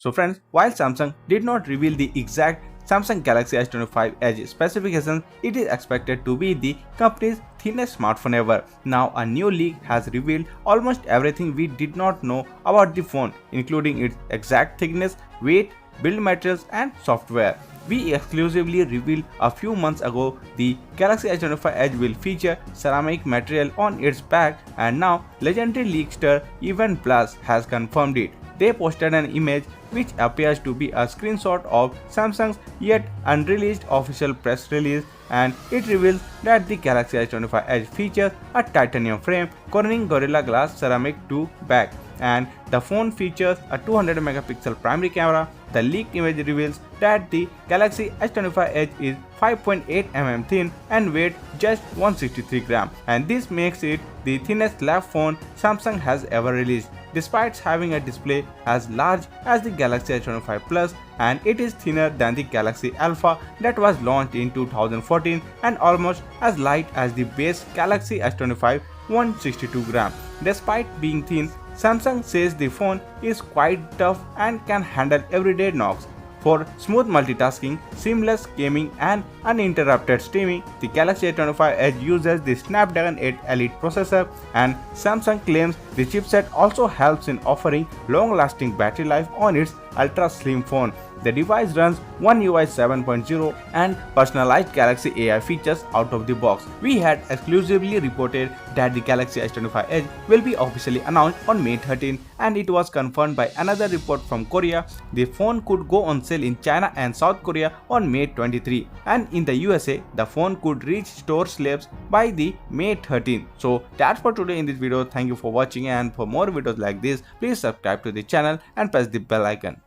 So friends, while Samsung did not reveal the exact Samsung Galaxy S25 Edge specifications, it is expected to be the company's thinnest smartphone ever. Now a new leak has revealed almost everything we did not know about the phone, including its exact thickness, weight, build materials and software. We exclusively revealed a few months ago the Galaxy S25 Edge will feature ceramic material on its back, and now legendary leakster Event Plus has confirmed it. They posted an image which appears to be a screenshot of Samsung's yet unreleased official press release, and it reveals that the Galaxy S25 Edge features a titanium frame, Corning Gorilla Glass ceramic 2 back, and the phone features a 200 megapixel primary camera. The leaked image reveals that the Galaxy S25 Edge is 5.8 mm thin and weighs just 163 grams, and this makes it the thinnest lap phone Samsung has ever released. Despite having a display as large as the Galaxy S25 Plus, and it is thinner than the Galaxy Alpha that was launched in 2014 and almost as light as the base Galaxy S25 162 grams. Despite being thin, Samsung says the phone is quite tough and can handle everyday knocks. For smooth multitasking, seamless gaming and uninterrupted streaming, the Galaxy S25 Edge uses the Snapdragon 8 Elite processor, and Samsung claims the chipset also helps in offering long-lasting battery life on its ultra-slim phone. The device runs OneUI 7.0 and personalized Galaxy AI features out of the box. We had exclusively reported that the Galaxy S25 Edge will be officially announced on May 13, and it was confirmed by another report from Korea. The phone could go on sale in China and South Korea on May 23, and in the USA, the phone could reach store shelves by the May 13. So that's for today in this video. Thank you for watching, and for more videos like this, please subscribe to the channel and press the bell icon.